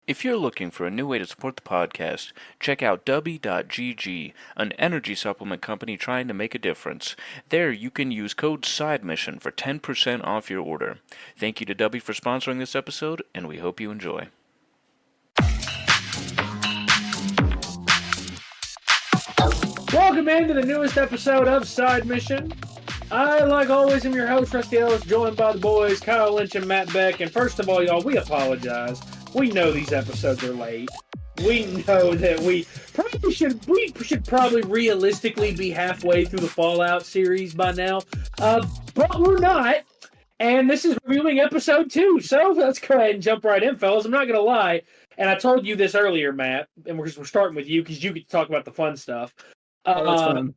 If you're looking for a new way to support the podcast, check out Dubby.gg, an energy supplement company trying to make a difference. There you can use code SIDEMISSION for 10% off your order. Thank you to Dubby for sponsoring this episode, and we hope you enjoy. Welcome into the newest episode of Side Mission. I, like always, am your host, Rusty Ellis, joined by the boys, Kyle Lynch and Matt Beck. And first of all, y'all, we apologize. We know these episodes are late. We know that we should probably realistically be halfway through the Fallout series by now. But we're not. And this is reviewing episode 2. So let's go ahead and jump right in, fellas. I'm not going to lie. And I told you this earlier, Matt, and we're starting with you because you get to talk about the fun stuff. That's fun.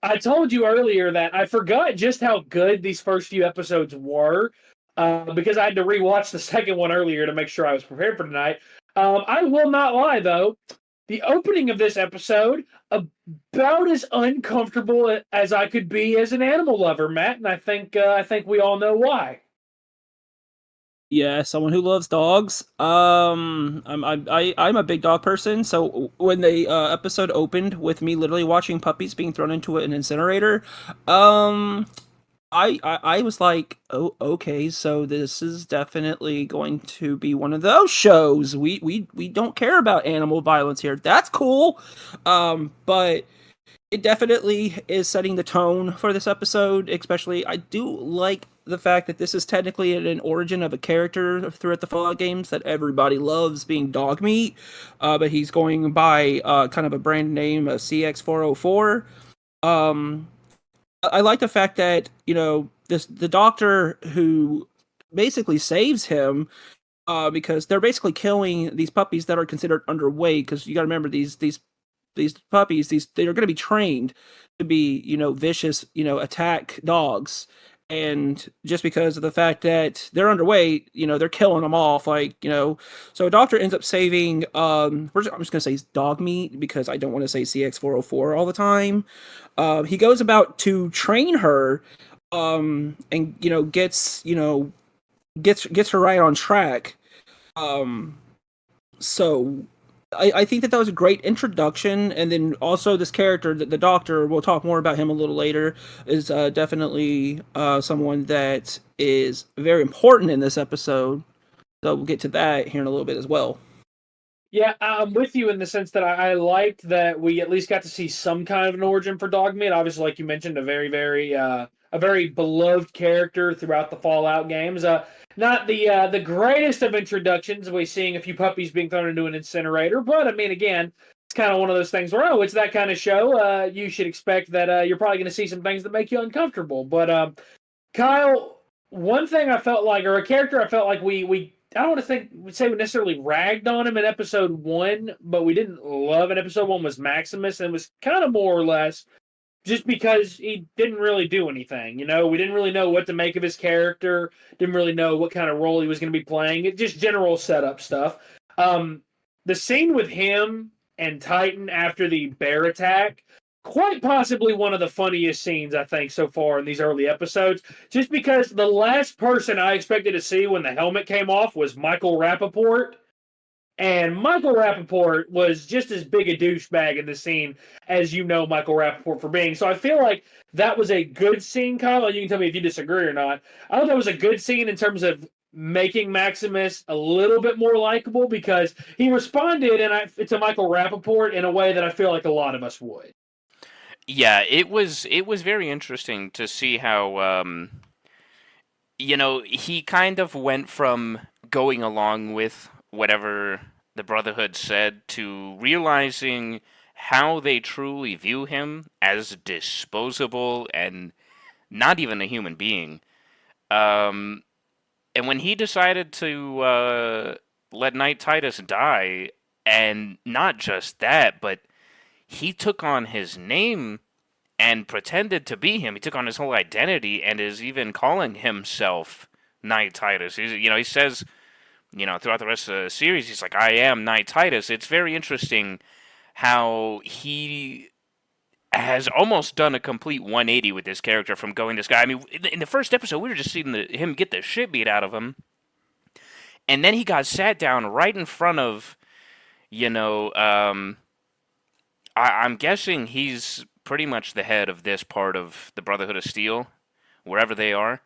I told you earlier that I forgot just how good these first few episodes were because I had to rewatch the second one earlier to make sure I was prepared for tonight. I will not lie, though. The opening of this episode, about as uncomfortable as I could be as an animal lover, Matt, and I think we all know why. Yeah, someone who loves dogs. I'm a big dog person, so when the episode opened with me literally watching puppies being thrown into an incinerator, I was like, oh, okay, so this is definitely going to be one of those shows. We don't care about animal violence here. That's cool. But it definitely is setting the tone for this episode. Especially, I do like the fact that this is technically an origin of a character throughout the Fallout games that everybody loves, being Dogmeat, but he's going by kind of a brand name, CX404. I like the fact that, you know, the doctor who basically saves him, because they're basically killing these puppies that are considered underweight. Because you got to remember, these puppies, they're going to be trained to be, you know, vicious, you know, attack dogs. And just because of the fact that they're underweight, you know, they're killing them off, like, you know. So a doctor ends up saving, I'm just going to say Dogmeat because I don't want to say CX404 all the time. He goes about to train her, and, you know, gets her right on track. So I think that was a great introduction, and then also this character, the doctor, we'll talk more about him a little later, is definitely someone that is very important in this episode. So we'll get to that here in a little bit as well. Yeah, I'm with you in the sense that I liked that we at least got to see some kind of an origin for Dogmeat. Obviously, like you mentioned, a very beloved character throughout the Fallout games. Not the greatest of introductions. We're seeing a few puppies being thrown into an incinerator, but I mean, again, it's kind of one of those things where, it's that kind of show. You should expect that you're probably going to see some things that make you uncomfortable. But Kyle, one thing I felt like, or a character I felt like we I don't want to say we necessarily ragged on him in episode 1, but we didn't love in episode 1 was Maximus, and it was kind of more or less just because he didn't really do anything. You know, we didn't really know what to make of his character, didn't really know what kind of role he was going to be playing. It just general setup stuff. The scene with him and Titan after the bear attack, quite possibly one of the funniest scenes, I think, so far in these early episodes, just because the last person I expected to see when the helmet came off was Michael Rappaport. And Michael Rappaport was just as big a douchebag in the scene as you know Michael Rappaport for being. So I feel like that was a good scene, Kyle. You can tell me if you disagree or not. I thought that was a good scene in terms of making Maximus a little bit more likable because he responded to Michael Rappaport in a way that I feel like a lot of us would. Yeah, it was very interesting to see how he kind of went from going along with whatever the Brotherhood said to realizing how they truly view him as disposable and not even a human being. And when he decided to let Knight Titus die, and not just that, but he took on his name and pretended to be him. He took on his whole identity and is even calling himself Knight Titus. He says, throughout the rest of the series, he's like, I am Knight Titus. It's very interesting how he has almost done a complete 180 with this character from going this guy. I mean, in the first episode, we were just seeing him get the shit beat out of him. and then he got sat down right in front of, I'm guessing he's pretty much the head of this part of the Brotherhood of Steel, wherever they are.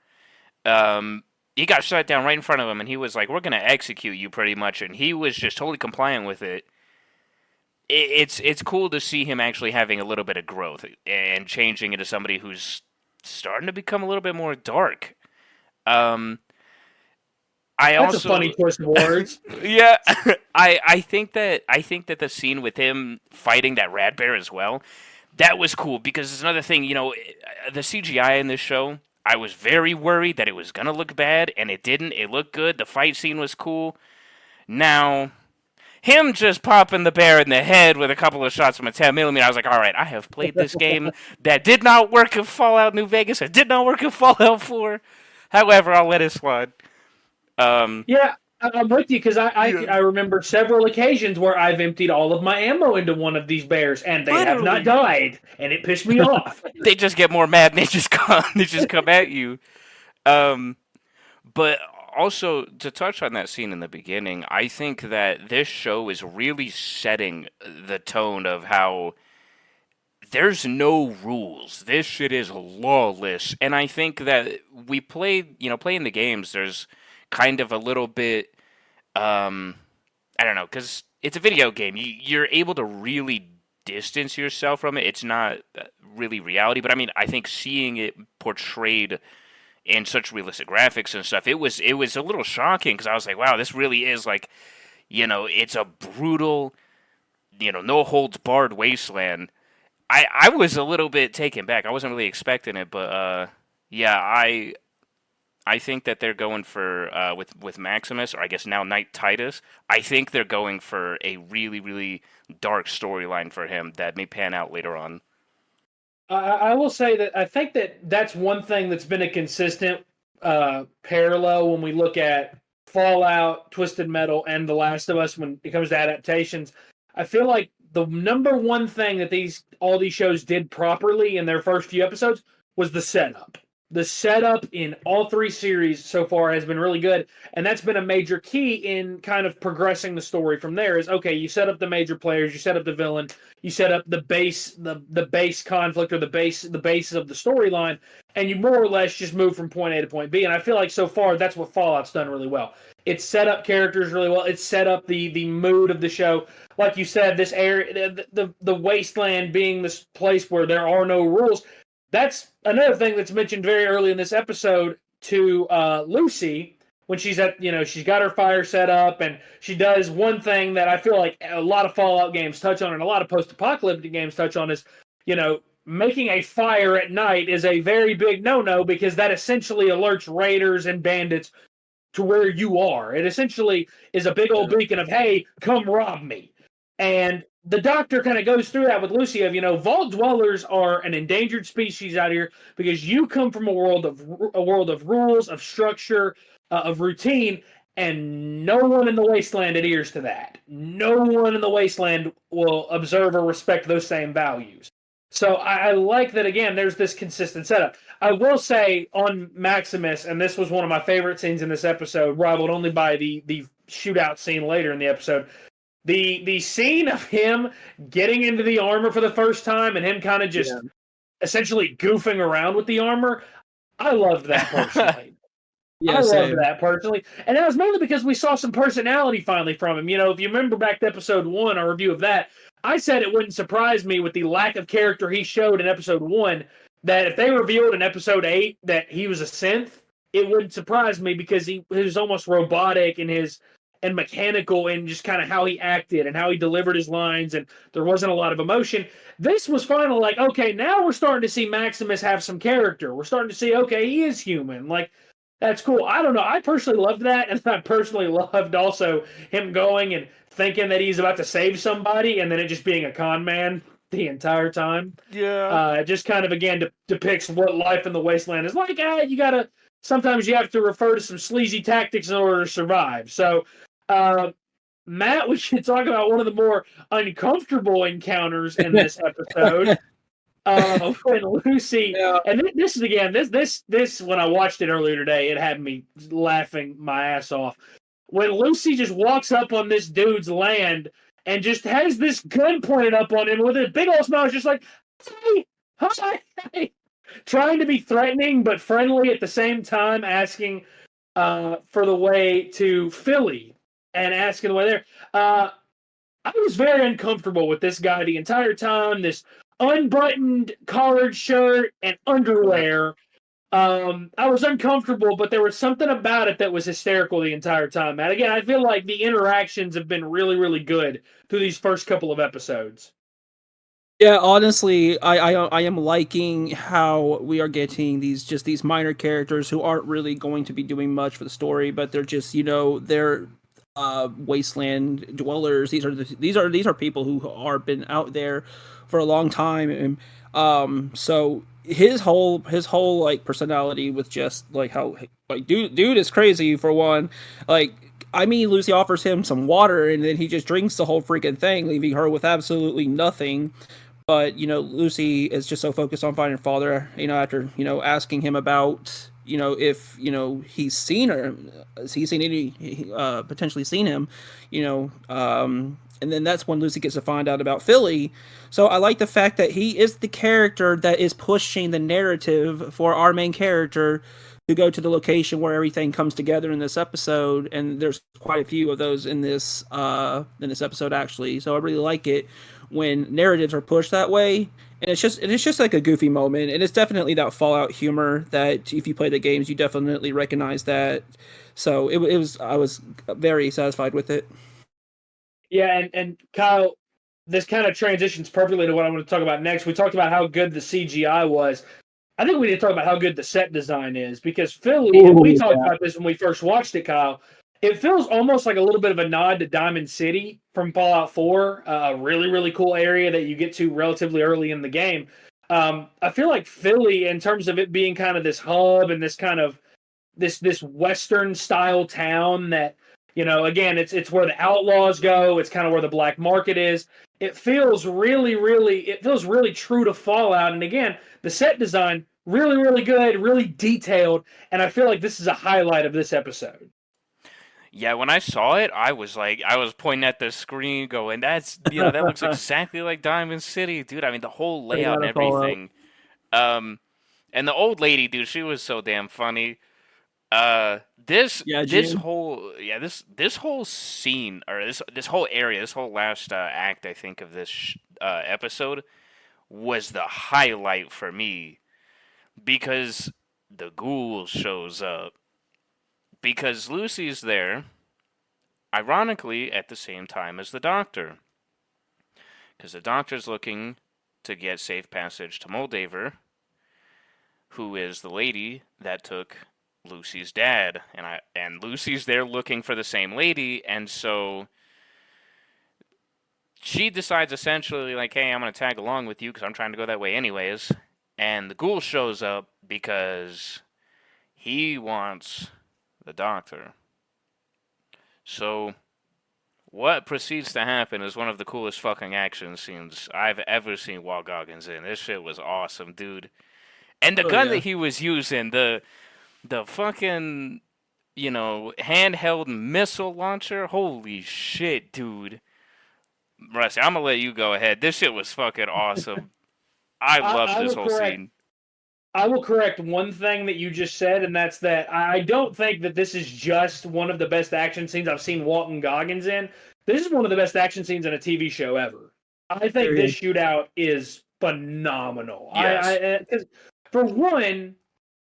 He got shut down right in front of him, and he was like, "We're gonna execute you," pretty much, and he was just totally compliant with it. It's cool to see him actually having a little bit of growth and changing into somebody who's starting to become a little bit more dark. Um, I That's also a funny choice of words. yeah, I think that the scene with him fighting that rat bear as well, that was cool because it's another thing. The CGI in this show, I was very worried that it was gonna look bad, and it didn't. It looked good. The fight scene was cool. Now, him just popping the bear in the head with a couple of shots from a 10mm, I was like, all right, I have played this game that did not work in Fallout New Vegas. It did not work in Fallout 4. However, I'll let it slide. Yeah, I'm with you because I remember several occasions where I've emptied all of my ammo into one of these bears and they have not died, and it pissed me off. They just get more mad and they just come at you. But also to touch on that scene in the beginning, I think that this show is really setting the tone of how there's no rules. This shit is lawless, and I think that we playing the games. There's kind of a little bit, I don't know, because it's a video game. You're able to really distance yourself from it. It's not really reality, but I mean, I think seeing it portrayed in such realistic graphics and stuff, it was a little shocking because I was like, wow, this really is like, it's a brutal, no holds barred wasteland. I was a little bit taken back. I wasn't really expecting it, but yeah, I think that they're going for with Maximus, or I guess now Knight Titus. I think they're going for a really, really dark storyline for him that may pan out later on. I will say that I think that that's one thing that's been a consistent parallel when we look at Fallout, Twisted Metal, and The Last of Us when it comes to adaptations. I feel like the number one thing that all these shows did properly in their first few episodes was the setup. The setup in all three series so far has been really good, and that's been a major key in kind of progressing the story from there. Is okay, you set up the major players, you set up the villain, you set up the base conflict or the basis of the storyline, and you more or less just move from point A to point B. And I feel like so far that's what Fallout's done really well. It's set up characters really well. It's set up the mood of the show. Like you said, this area, the wasteland being this place where there are no rules. That's another thing that's mentioned very early in this episode to Lucy when she's she's got her fire set up, and she does one thing that I feel like a lot of Fallout games touch on and a lot of post-apocalyptic games touch on is, making a fire at night is a very big no-no because that essentially alerts raiders and bandits to where you are. It essentially is a big old beacon of, hey, come rob me. And the doctor kind of goes through that with Lucy of, Vault dwellers are an endangered species out here because you come from a world of rules, of structure, of routine, and no one in the wasteland adheres to that. No one in the wasteland will observe or respect those same values. So I like that, again, there's this consistent setup. I will say on Maximus, and this was one of my favorite scenes in this episode, rivaled only by the shootout scene later in the episode, the scene of him getting into the armor for the first time and him kind of just essentially goofing around with the armor, I loved that personally. I loved that personally. And that was mainly because we saw some personality finally from him. If you remember back to episode 1, our review of that, I said it wouldn't surprise me with the lack of character he showed in episode 1 that if they revealed in episode 8 that he was a synth, it wouldn't surprise me because he was almost robotic in his and mechanical in just kind of how he acted and how he delivered his lines, and there wasn't a lot of emotion. This was finally like, okay, now we're starting to see Maximus have some character. We're starting to see, okay, he is human. Like, that's cool. I don't know. I personally loved that, and I personally loved also him going and thinking that he's about to save somebody, and then it just being a con man the entire time. Yeah. Just kind of, again, depicts what life in the wasteland is like. Sometimes you have to refer to some sleazy tactics in order to survive. So, Matt, we should talk about one of the more uncomfortable encounters in this episode. When Lucy, and this is again, this when I watched it earlier today, it had me laughing my ass off. when Lucy just walks up on this dude's land and just has this gun pointed up on him with a big old smile, just like, hey, hi, trying to be threatening but friendly at the same time, asking for the way to Philly and asking the way there. I was very uncomfortable with this guy the entire time. This unbuttoned collared shirt and underwear. I was uncomfortable, but there was something about it that was hysterical the entire time. And again, I feel like the interactions have been really, really good through these first couple of episodes. Yeah, honestly, I am liking how we are getting these minor characters who aren't really going to be doing much for the story, but they're just they're wasteland dwellers. These are people who are been out there for a long time, and so his whole like personality with just like how like dude is crazy for one. Like, I mean, Lucy offers him some water and then he just drinks the whole freaking thing, leaving her with absolutely nothing. But Lucy is just so focused on finding her father. After asking him about if he's seen her, has he seen any potentially seen him, and then that's when Lucy gets to find out about Philly. So I like the fact that he is the character that is pushing the narrative for our main character to go to the location where everything comes together in this episode, and there's quite a few of those in this episode actually. So I really like it when narratives are pushed that way, and it's just like a goofy moment, and it's definitely that Fallout humor that if you play the games, you definitely recognize that. So I was very satisfied with it. Yeah, and Kyle, this kind of transitions perfectly to what I'm going to talk about next. We talked about how good the CGI was. I think we need to talk about how good the set design is, because Philly, and we talked about this when we first watched it, Kyle, it feels almost like a little bit of a nod to Diamond City from Fallout 4, a really, really cool area that you get to relatively early in the game. I feel like Philly, in terms of it being kind of this hub and this kind of this Western style town that, again, it's where the outlaws go. It's kind of where the black market is. It feels really, really true to Fallout. And again, the set design, really, really good, really detailed. And I feel like this is a highlight of this episode. Yeah, when I saw it, I was pointing at the screen going, that looks exactly like Diamond City, dude. I mean, the whole layout and everything. And the old lady, dude, she was so damn funny. This whole scene, or this whole area, this whole last act, I think, of this episode was the highlight for me, because the ghoul shows up. Because Lucy's there, ironically, at the same time as the Doctor. Because the Doctor's looking to get safe passage to Moldaver, who is the lady that took Lucy's dad. And Lucy's there looking for the same lady, and so she decides essentially, like, hey, I'm going to tag along with you because I'm trying to go that way anyways. And the ghoul shows up because he wants the Doctor. So what proceeds to happen is one of the coolest fucking action scenes I've ever seen Walton Goggins in. This shit was awesome, dude. And the gun that he was using, the fucking, handheld missile launcher, holy shit, dude. Rusty, I'm gonna let you go ahead. This shit was fucking awesome. I love this whole scene. I will correct one thing that you just said, and that's that I don't think that this is just one of the best action scenes I've seen Walton Goggins in. This is one of the best action scenes in a TV show ever. I think this shootout is phenomenal. Yes. Because for one,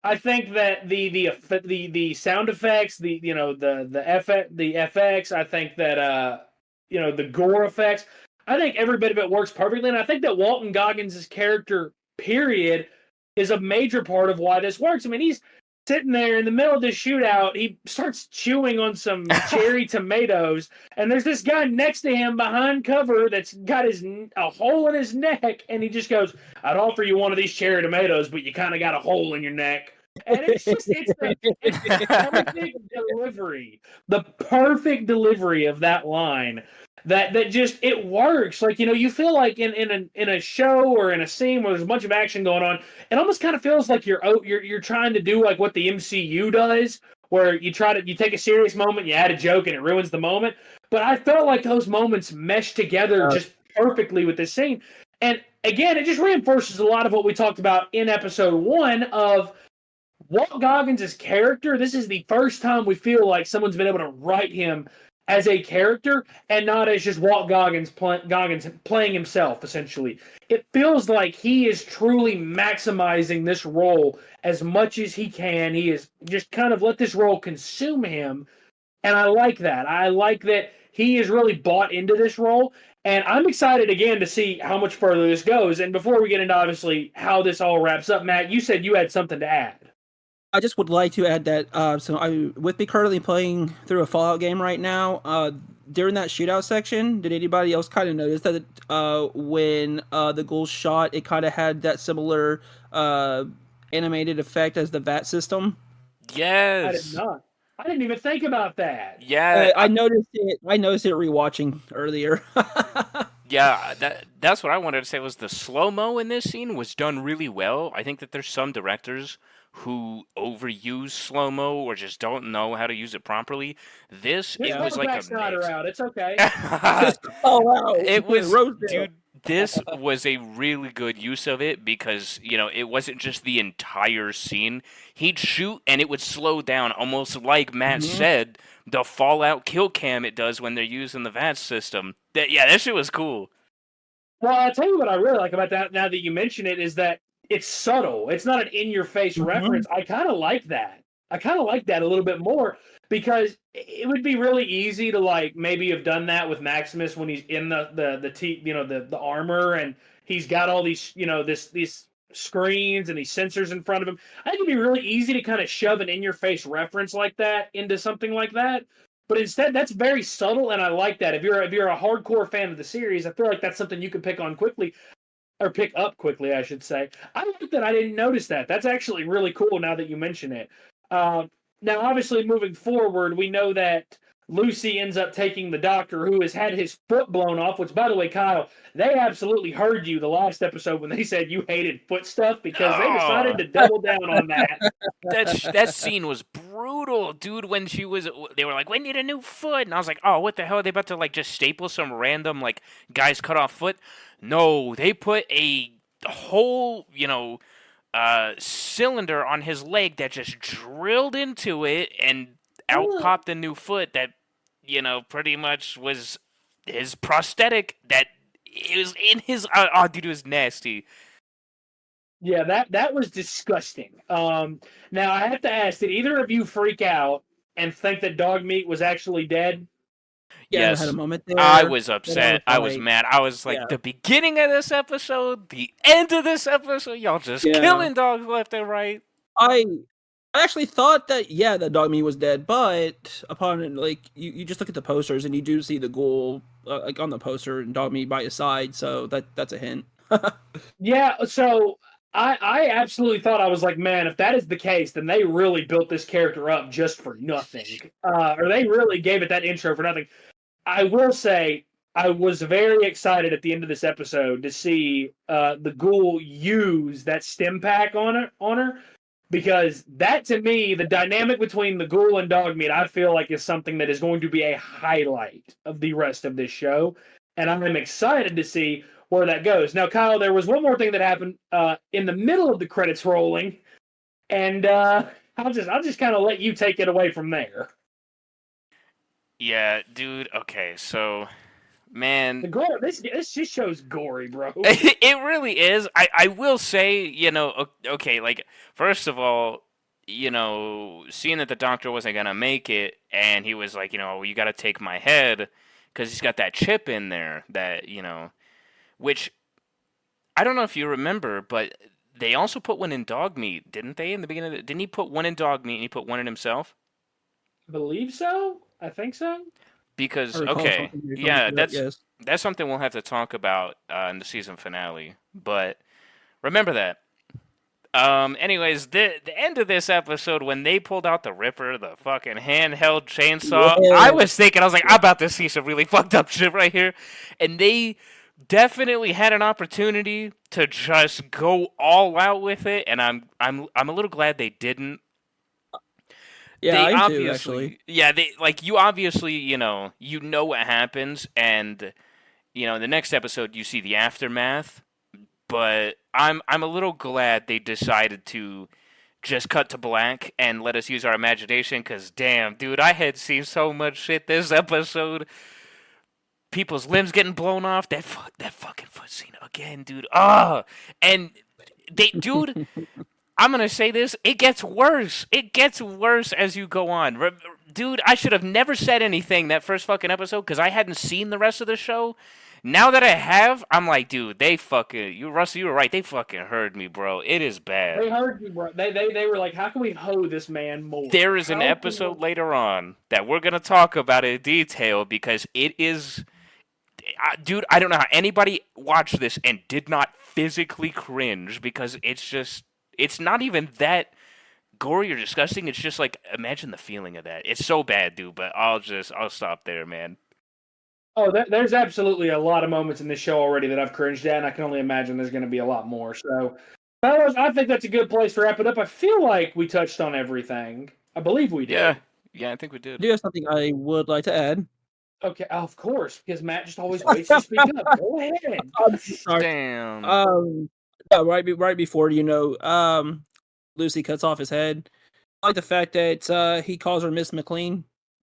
I think that the sound effects, the FX, I think that the gore effects, I think every bit of it works perfectly, and I think that Walton Goggins' character, period, is a major part of why this works. I mean, he's sitting there in the middle of this shootout. He starts chewing on some cherry tomatoes, and there's this guy next to him behind cover that's got a hole in his neck, and he just goes, "I'd offer you one of these cherry tomatoes, but you kind of got a hole in your neck." And it's the perfect delivery, the perfect delivery of that line. That just, it works. Like, you feel like in a show or in a scene where there's a bunch of action going on, it almost kind of feels like you're trying to do like what the MCU does, where you take a serious moment, you add a joke, and it ruins the moment. But I felt like those moments meshed together just perfectly with this scene. And again, it just reinforces a lot of what we talked about in episode 1 of Walt Goggins' character. This is the first time we feel like someone's been able to write him as a character and not as just Walt Goggins playing himself, essentially. It feels like he is truly maximizing this role as much as he can. He is just kind of let this role consume him. And I like that. I like that he is really bought into this role. And I'm excited again to see how much further this goes. And before we get into obviously how this all wraps up, Matt, you said you had something to add. I just would like to add that with me currently playing through a Fallout game right now, during that shootout section, did anybody else kind of notice that when the ghouls shot, it kind of had that similar animated effect as the VAT system? Yes. I did not. I didn't even think about that. Yeah, I noticed it. I noticed it rewatching earlier. yeah. That's what I wanted to say. Was the slow mo in this scene was done really well. I think that there's some directors who overuse slow mo or just don't know how to use it properly. It was like a Snyder out. It's okay. Oh wow! It was, Rosedale. dude. This was a really good use of it because it wasn't just the entire scene. He'd shoot and it would slow down, almost like Matt said, the Fallout kill cam it does when they're using the VAT system. That shit was cool. Well, I'll tell you what I really like about that. Now that you mention it, is that it's subtle. It's not an in-your-face reference. I kind of like that. I kind of like that a little bit more because it would be really easy to like maybe have done that with Maximus when he's in the armor and he's got all these these screens and these sensors in front of him. I think it'd be really easy to kind of shove an in-your-face reference like that into something like that. But instead, that's very subtle, and I like that. If you're a hardcore fan of the series, I feel like that's something you can pick on quickly. Or pick up quickly, I should say. I like that I didn't notice that. That's actually really cool now that you mention it. Now, obviously, moving forward, we know that Lucy ends up taking the doctor who has had his foot blown off, which, by the way, Kyle, they absolutely heard you the last episode when they said you hated foot stuff because they decided to double down on that. That scene was brutal, dude. When they were like, "We need a new foot," and I was like, "Oh, what the hell? Are they about to like just staple some random like guy's cut off foot?" No, they put a whole cylinder on his leg that just drilled into it, and out popped a new foot that pretty much was his prosthetic. That it was in his. Oh, dude, it was nasty. Yeah, that was disgusting. Now I have to ask: did either of you freak out and think that dog meat was actually dead? Yes, I had a moment there. I was upset. I was mad. I was like, the beginning of this episode, the end of this episode, y'all just killing dogs left and right. I actually thought that the dog meat was dead, but upon like you just look at the posters and you do see the ghoul like on the poster and dog meat by his side, so that's a hint. Yeah, so I absolutely thought, I was like, man, if that is the case, then they really built this character up just for nothing, or they really gave it that intro for nothing. I will say I was very excited at the end of this episode to see the ghoul use that stim pack on her, because that, to me, the dynamic between the ghoul and Dogmeat, I feel like is something that is going to be a highlight of the rest of this show, and I'm excited to see where that goes. Now, Kyle, there was one more thing that happened in the middle of the credits rolling, and I'll just kind of let you take it away from there. Yeah, dude. Okay, so, man, The gore, this just shows gory, bro. it really is. I will say, okay, like first of all, seeing that the doctor wasn't gonna make it, and he was like, well, you got to take my head because he's got that chip in there that which I don't know if you remember, but they also put one in dog meat, didn't they? In the beginning, didn't he put one in dog meat and he put one in himself? I believe so. I think so. Because that's that's something we'll have to talk about in the season finale. But remember that. Anyways, the end of this episode, when they pulled out the Ripper, the fucking handheld chainsaw, I was like, I'm about to see some really fucked up shit right here, and they definitely had an opportunity to just go all out with it, and I'm a little glad they didn't. Yeah, they I obviously, do actually. yeah, they like you obviously, you know what happens, and in the next episode you see the aftermath. But I'm a little glad they decided to just cut to black and let us use our imagination. Cause damn, dude, I had seen so much shit this episode. People's limbs getting blown off. That fucking foot scene again, dude. And dude. I'm gonna say this. It gets worse. It gets worse as you go on. Dude, I should have never said anything that first fucking episode because I hadn't seen the rest of the show. Now that I have, I'm like, dude, Rusty, you were right. They fucking heard me, bro. It is bad. They heard you, bro. They were like, how can we hoe this man more? There is an episode later on that we're gonna talk about in detail because it is, dude. I don't know how anybody watched this and did not physically cringe because it's not even that gory or disgusting. It's just like, imagine the feeling of that. It's so bad, dude. But I'll stop there, man. Oh, there's absolutely a lot of moments in this show already that I've cringed at, and I can only imagine there's going to be a lot more. So, fellas, I think that's a good place to wrap it up. I feel like we touched on everything. I believe we did. Yeah, I think we did. I do have something I would like to add. Okay, of course, because Matt just always waits to speak up. Go ahead. I'm sorry. Damn. Yeah, right before Lucy cuts off his head. I like the fact that he calls her Miss McLean,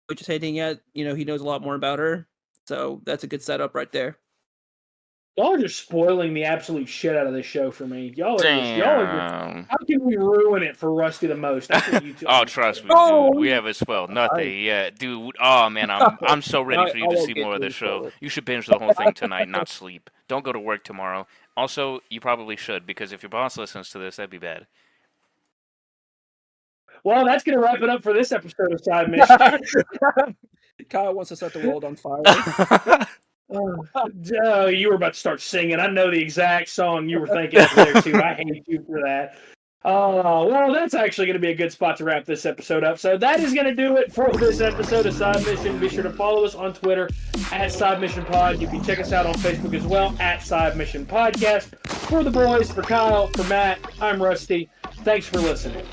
which is hinting at he knows a lot more about her. So that's a good setup right there. Y'all are just spoiling the absolute shit out of this show for me. Y'all are Damn. how can we ruin it for Rusty the most? That's what you two Oh, trust me, dude. We haven't spoiled nothing yet, dude. Oh man, I'm so ready for you to see more of the show. You should binge the whole thing tonight, not sleep. Don't go to work tomorrow. Also, you probably should, because if your boss listens to this, that'd be bad. Well, that's going to wrap it up for this episode of Side Mission. Kyle wants to set the world on fire. Oh, you were about to start singing. I know the exact song you were thinking of there, too. I hate you for that. Oh, well, that's actually going to be a good spot to wrap this episode up. So that is going to do it for this episode of Side Mission. Be sure to follow us on Twitter at Side Mission Pod. You can check us out on Facebook as well at Side Mission Podcast. For the boys, for Kyle, for Matt, I'm Rusty. Thanks for listening.